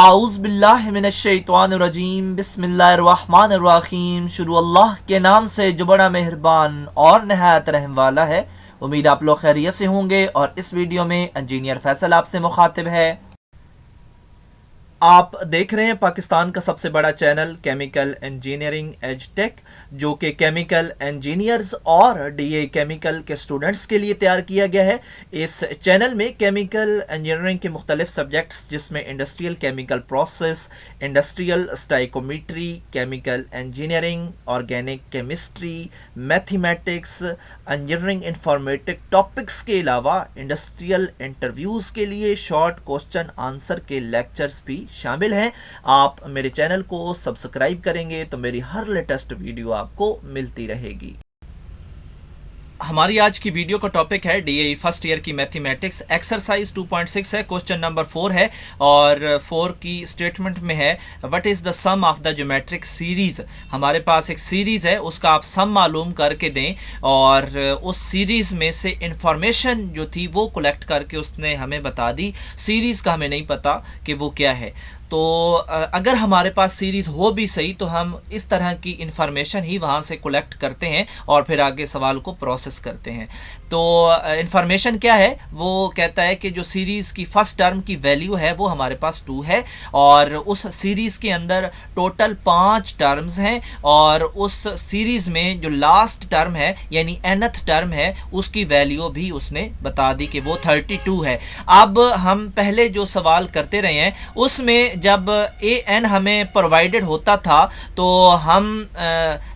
आऊज़ बिल्लाहि मिनश्शैतानिर्रजीम बिस्मिल्लाहिर्रहमानिर्रहीम। शुरू अल्लाह के नाम से जो बड़ा मेहरबान और नहायत रहम वाला है। उम्मीद आप लोग खैरियत से होंगे और इस वीडियो में इंजीनियर फैसल आपसे मुखातिब है। आप देख रहे हैं पाकिस्तान का सबसे बड़ा channel chemical engineering edge tech, जो कि केमिकल इंजीनियर्स और डीए केमिकल के स्टूडेंट्स के लिए तैयार किया गया है। इस चैनल में केमिकल इंजीनियरिंग के मुख्तलिफ सब्जेक्ट्स जिसमें industrial chemical process, industrial stoichiometry, chemical engineering, organic chemistry, mathematics, engineering informatic topics के अलावा इंडस्ट्रियल इंटरव्यूज़ के लिए शॉर्ट क्वेश्चन आंसर के लेक्चर्स भी शामिल हैं। आप मेरे चैनल को सब्सक्राइब करेंगे तो मेरी हर लेटेस्ट वीडियो आपको मिलती रहेगी। हमारी आज की वीडियो का टॉपिक है डीएई फर्स्ट ईयर की मैथमेटिक्स। एक्सरसाइज 2.6 है, क्वेश्चन नंबर 4 है और 4 की स्टेटमेंट में है what is the sum of the geometric series. हमारे पास एक सीरीज़ है, उसका आप सम मालूम करके दें और उस सीरीज़ में से इंफॉर्मेशन जो थी वो कलेक्ट करके उसने हमें बता दी। सीरीज़ का हमें नहीं पता कि वो क्या है, तो अगर हमारे पास सीरीज़ हो भी सही तो हम इस तरह की इंफॉर्मेशन ही वहाँ से कलेक्ट करते हैं और फिर आगे सवाल को प्रोसेस करते हैं। तो इंफॉर्मेशन क्या है, वो कहता है कि जो सीरीज़ की फ़र्स्ट टर्म की वैल्यू है वो हमारे पास 2 है और उस सीरीज़ के अंदर टोटल 5 टर्म्स हैं और उस सीरीज़ में जो लास्ट टर्म है यानी nth टर्म है उसकी वैल्यू भी उसने बता दी कि वो 32 है। अब हम पहले जो सवाल करते रहे हैं उसमें जब an हमें प्रोवाइडेड होता था तो हम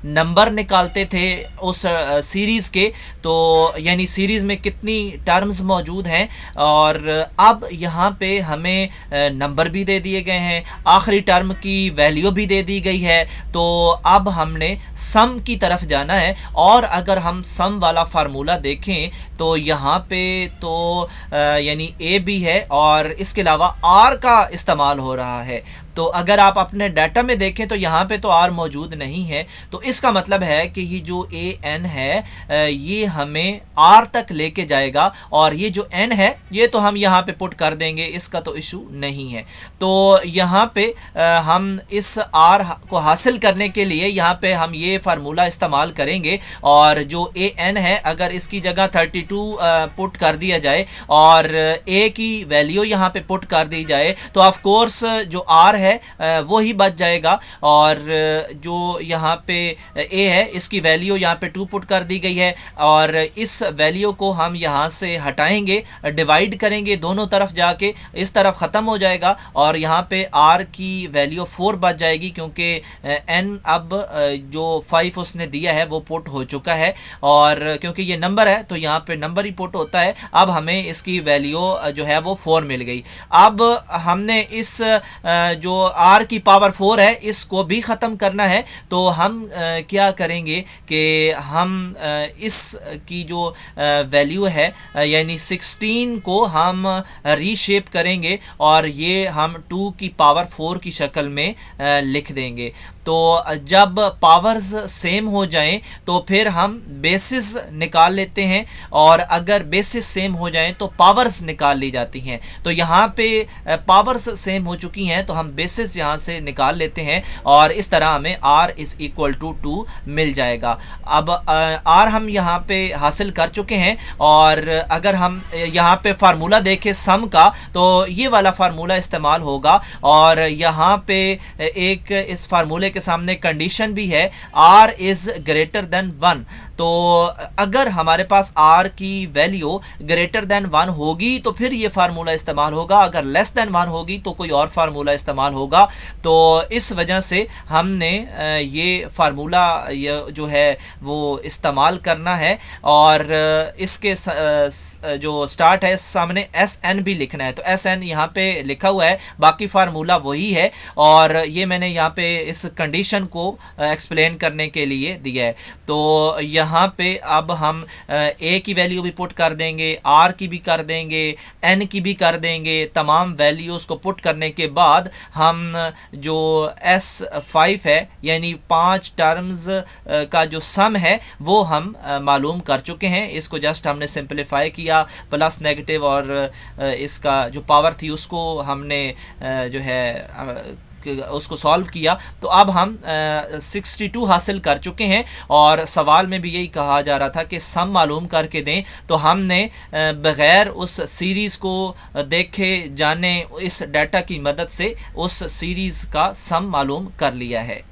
नंबर निकालते थे उस सीरीज़ के, तो यानी सीरीज़ में कितनी टर्म्स मौजूद हैं और अब यहाँ पे हमें नंबर भी दे दिए गए हैं, आखिरी टर्म की वैल्यू भी दे दी गई है। तो अब हमने सम की तरफ जाना है और अगर हम सम वाला फार्मूला देखें तो यहाँ पे तो यानी ए भी है और इसके अलावा आर का इस्तेमाल हो रहा है। तो अगर आप अपने डाटा में देखें तो यहाँ पे तो आर मौजूद नहीं है, तो इसका मतलब है कि ये जो ए एन है ये हमें आर तक लेके जाएगा और ये जो एन है ये तो हम यहाँ पे पुट कर देंगे, इसका तो इशू नहीं है। तो यहाँ पे हम इस आर को हासिल करने के लिए यहाँ पे हम ये फार्मूला इस्तेमाल करेंगे और जो ए एन है अगर इसकी जगह 32 पुट कर दिया जाए और ए की वैल्यू यहाँ पे पुट कर दी जाए तो ऑफ कोर्स जो आर है वो ही बच जाएगा और जो यहाँ पे ए है इसकी वैल्यू यहाँ पे 2 पुट कर दी गई है और इस वैल्यू को हम यहाँ से हटाएंगे, डिवाइड करेंगे दोनों तरफ जाके, इस तरफ ख़त्म हो जाएगा और यहाँ पे आर की वैल्यू 4 बच जाएगी क्योंकि एन अब जो 5 उसने दिया है वो पुट हो चुका है और क्योंकि ये नंबर है तो यहाँ पे नंबर ही पुट होता है। अब हमें इसकी वैल्यू जो है वो 4 मिल गई। अब हमने इस जो r की पावर 4 है इसको भी ख़त्म करना है, तो हम क्या करेंगे कि हम इस की जो वैल्यू है यानी 16 को हम रीशेप करेंगे और ये हम 2 की पावर 4 की शक्ल में लिख देंगे। तो जब पावर्स सेम हो जाएं तो फिर हम बेसिस निकाल लेते हैं और अगर बेसिस सेम हो जाएं तो पावर्स निकाल ली जाती हैं। तो यहाँ पे पावर्स सेम हो चुकी हैं तो हम बेसिस यहाँ से निकाल लेते हैं और इस तरह हमें r इज़ इक्वल टू 2 मिल जाएगा। अब r हम यहाँ पे हासिल कर चुके हैं और अगर हम यहाँ पे फार्मूला देखें सम का तो ये वाला फार्मूला इस्तेमाल होगा और यहाँ पे एक इस फार्मूले के सामने कंडीशन भी है r इज़ ग्रेटर देन 1। तो अगर हमारे पास r की वैल्यू ग्रेटर देन 1 होगी तो फिर ये फार्मूला इस्तेमाल होगा, अगर लेस देन 1 होगी तो कोई और फार्मूला इस्तेमाल होगा। तो इस वजह से हमने ये फार्मूला जो है वो इस्तेमाल करना है और इसके जो स्टार्ट है सामने एस एन भी लिखना है, तो एस एन यहाँ पे लिखा हुआ है, बाकी फार्मूला वही है और ये मैंने यहाँ पे इस कंडीशन को एक्सप्लेन करने के लिए दिया है। तो यहाँ पे अब हम a की वैल्यू भी पुट कर देंगे, r की भी कर देंगे, n की भी कर देंगे। तमाम वैल्यूज़ को पुट करने के बाद हम जो S5 है यानी 5 टर्म्स का जो सम है वो हम मालूम कर चुके हैं। इसको जस्ट हमने सिंपलीफाई किया, प्लस नेगेटिव और इसका जो पावर थी उसको हमने जो है उसको सॉल्व किया। तो अब हम 62 हासिल कर चुके हैं और सवाल में भी यही कहा जा रहा था कि सम मालूम करके दें, तो हमने बग़ैर उस सीरीज़ को देखे जाने इस डाटा की मदद से उस सीरीज़ का सम मालूम कर लिया है।